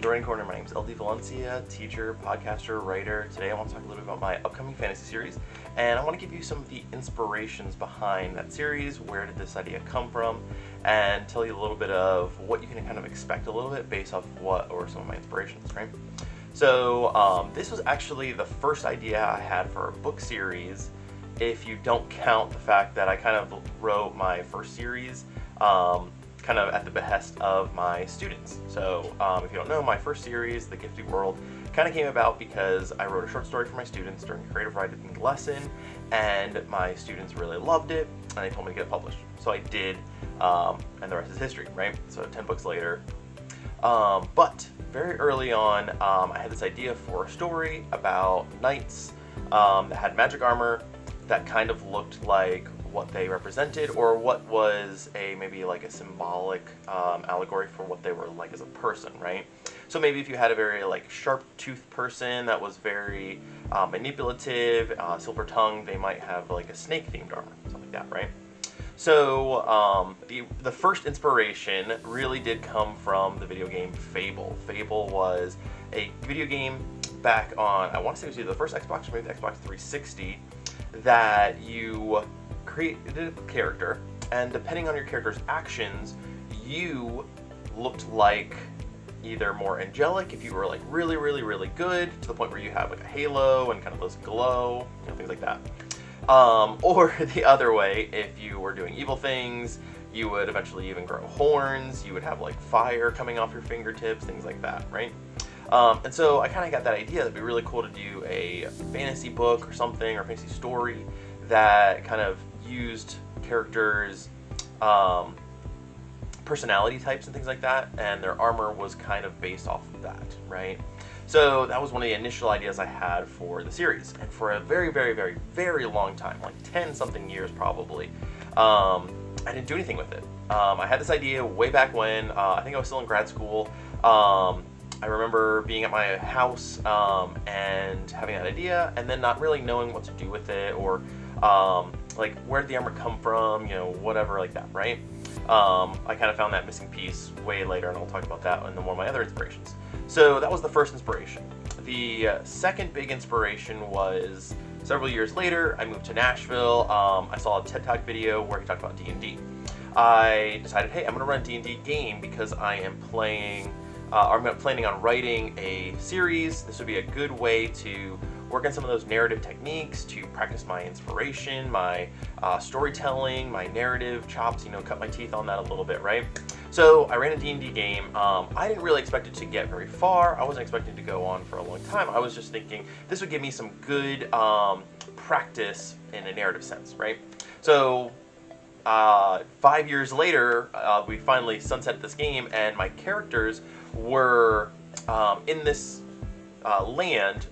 Dorian Corner. My name is LD Valencia, teacher, podcaster, writer. Today I want to talk a little bit about my upcoming fantasy series, and I want to give you some of the inspirations behind that series, where did this idea come from, and tell you a little bit of what you can kind of expect a little bit based off what or some of my inspirations, right? So this was actually the first idea I had for a book series, if you don't count the fact that I kind of wrote my first series kind of at the behest of my students. So if you don't know, my first series, The Gifted World, kind of came about because I wrote a short story for my students during a creative writing lesson, and my students really loved it, and they told me to get it published. So I did, and the rest is history, right? So 10 books later. But very early on, I had this idea for a story about knights that had magic armor that kind of looked like what they represented, or what was maybe like a symbolic allegory for what they were like as a person, right? So maybe if you had a very like sharp-toothed person that was very manipulative, silver-tongued, they might have like a snake-themed armor, something like that, right? So the first inspiration really did come from the video game Fable. Fable was a video game back on, I want to say it was either the first Xbox or maybe the Xbox 360, that you created a character, and depending on your character's actions, you looked like either more angelic if you were like really, really, really good, to the point where you have like a halo and kind of this glow, things like that. Or the other way, if you were doing evil things, you would eventually even grow horns, you would have like fire coming off your fingertips, things like that, right? And so I kind of got that idea that it'd be really cool to do a fantasy book or something, or a fantasy story that kind of used characters' personality types and things like that, and their armor was kind of based off of that, right? So that was one of the initial ideas I had for the series, and for a very, very, very, very long time, like 10-something years probably, I didn't do anything with it. I had this idea way back when, I think I was still in grad school. I remember being at my house and having that idea, and then not really knowing what to do with it, or like where did the armor come from, whatever like that, right? I kind of found that missing piece way later, and I'll talk about that in one of my other inspirations. So that was the first inspiration. The second big inspiration was several years later. I moved to Nashville. I saw a TED Talk video where he talked about D&D. I decided, hey, I'm going to run a D&D game because I am planning on writing a series. This would be a good way to work on some of those narrative techniques, to practice my inspiration, my storytelling, my narrative chops, cut my teeth on that a little bit, right? So I ran a D&D game. I didn't really expect it to get very far. I wasn't expecting to go on for a long time. I was just thinking this would give me some good practice in a narrative sense, right? So 5 years later, we finally sunset this game, and my characters were in this land.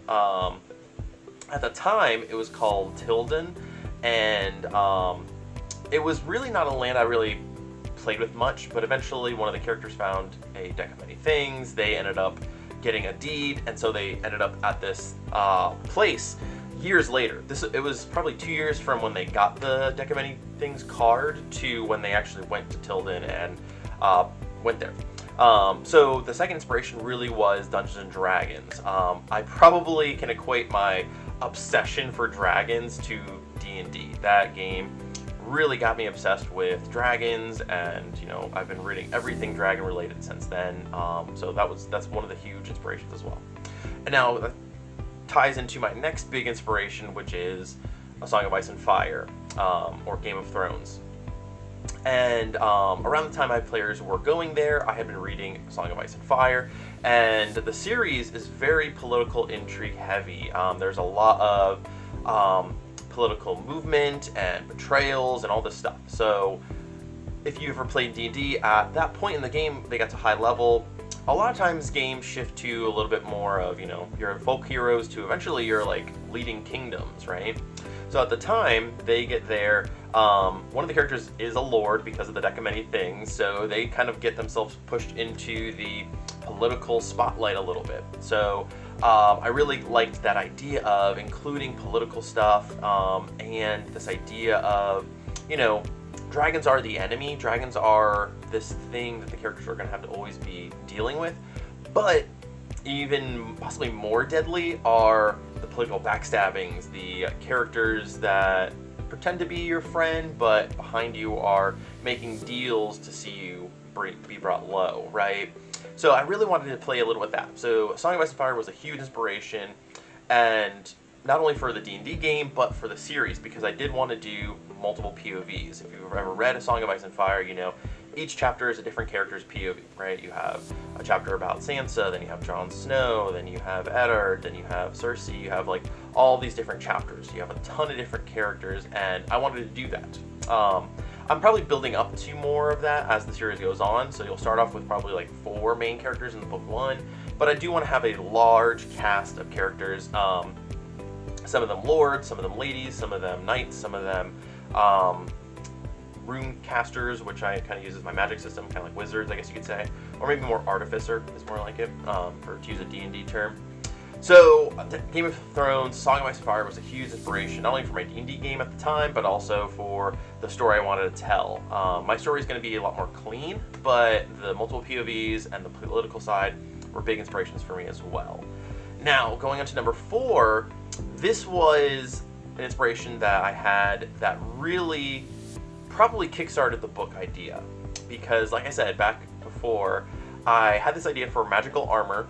At the time, it was called Tilden, and it was really not a land I really played with much, but eventually one of the characters found a deck of many things. They ended up getting a deed, and so they ended up at this place years later. It was probably 2 years from when they got the deck of many things card to when they actually went to Tilden and went there. So the second inspiration really was Dungeons and Dragons. I probably can equate my obsession for dragons to D&D. That game really got me obsessed with dragons, and I've been reading everything dragon related since then. So that's one of the huge inspirations as well. And now that ties into my next big inspiration, which is A Song of Ice and Fire, or Game of Thrones. And around the time my players were going there, I had been reading Song of Ice and Fire, and the series is very political intrigue heavy. There's a lot of political movement and betrayals and all this stuff. So if you ever played D&D, at that point in the game, they got to high level. A lot of times games shift to a little bit more of, your folk heroes to eventually you're like leading kingdoms, right? So at the time they get there, one of the characters is a lord because of the deck of many things, so they kind of get themselves pushed into the political spotlight a little bit. So I really liked that idea of including political stuff, and this idea of, dragons are the enemy. Dragons are this thing that the characters are going to have to always be dealing with. But even possibly more deadly are the political backstabbings, the characters that pretend to be your friend, but behind you are making deals to see you be brought low, right? So I really wanted to play a little with that. So Song of Ice and Fire was a huge inspiration, and not only for the D&D game, but for the series, because I did want to do multiple POVs. If you've ever read A Song of Ice and Fire, you know each chapter is a different character's POV, right? You have a chapter about Sansa, then you have Jon Snow, then you have Eddard, then you have Cersei, you have like all these different chapters. You have a ton of different characters, and I wanted to do that. I'm probably building up to more of that as the series goes on, so you'll start off with probably like 4 main characters in the book 1, but I do want to have a large cast of characters, some of them lords, some of them ladies, some of them knights, some of them rune casters, which I kind of use as my magic system, kind of like wizards, I guess you could say, or maybe more artificer is more like it, to use a D&D term. So Game of Thrones, Song of Ice and Fire was a huge inspiration, not only for my D&D game at the time, but also for the story I wanted to tell. My story is going to be a lot more clean, but the multiple POVs and the political side were big inspirations for me as well. Now, going on to number 4, this was an inspiration that I had that really probably kickstarted the book idea, because like I said back before, I had this idea for magical armor,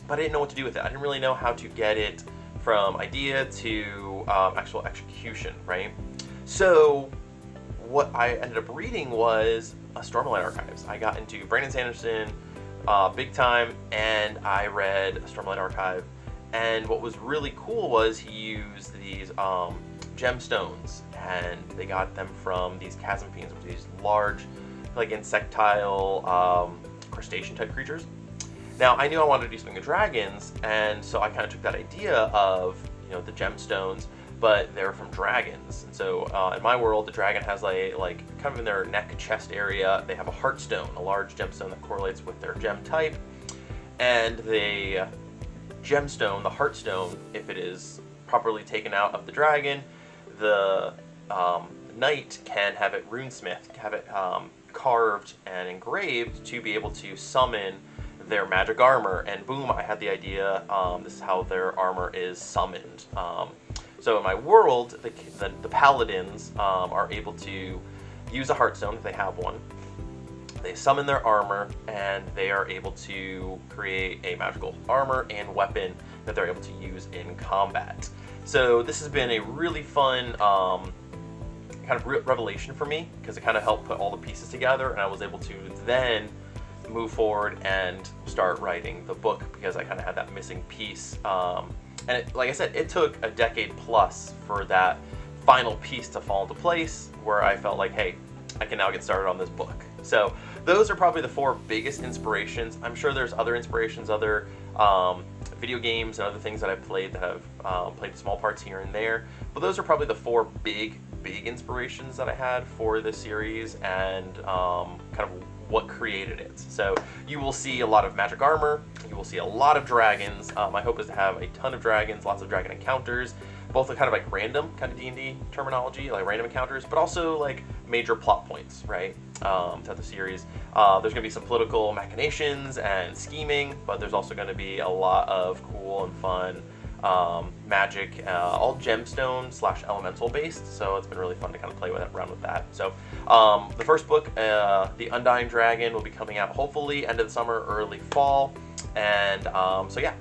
but I didn't know what to do with it. I didn't really know how to get it from idea to actual execution, right? So what I ended up reading was Stormlight Archives. I got into Brandon Sanderson big time, and I read Stormlight Archive, and what was really cool was he used these gemstones, and they got them from these chasm fiends, which are these large, like insectile, crustacean type creatures. Now, I knew I wanted to do something with dragons, and so I kind of took that idea of, you know, the gemstones, but they're from dragons. And so in my world, the dragon has like kind of in their neck, chest area, they have a heartstone, a large gemstone that correlates with their gem type, and the gemstone, the heartstone, if it is properly taken out of the dragon, the knight can have it runesmith, have it carved and engraved to be able to summon their magic armor. And boom, I had the idea, this is how their armor is summoned. So in my world, the paladins are able to use a heartstone if they have one. They summon their armor, and they are able to create a magical armor and weapon that they're able to use in combat. So this has been a really fun kind of revelation for me, because it kind of helped put all the pieces together, and I was able to then move forward and start writing the book, because I kind of had that missing piece. And like I said, it took a decade plus for that final piece to fall into place, where I felt like, hey, I can now get started on this book. So those are probably the 4 biggest inspirations. I'm sure there's other inspirations, other video games and other things that I've played that have played small parts here and there. But those are probably the 4 big inspirations that I had for this series, and kind of what created it. So you will see a lot of magic armor, you will see a lot of dragons. My hope is to have a ton of dragons, lots of dragon encounters, both kind of like random kind of D&D terminology, like random encounters, but also like major plot points, right, to the series. There's going to be some political machinations and scheming, but there's also going to be a lot of cool and fun magic, all gemstone / elemental based, so it's been really fun to kind of play around with that. So the first book, The Undying Dragon, will be coming out hopefully end of the summer, early fall, and so yeah,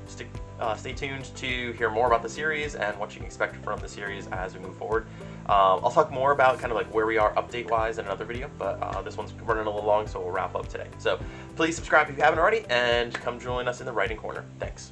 stay tuned to hear more about the series and what you can expect from the series as we move forward. I'll talk more about kind of like where we are update wise in another video, but this one's running a little long, so we'll wrap up today. So please subscribe if you haven't already, and come join us in the writing corner. Thanks.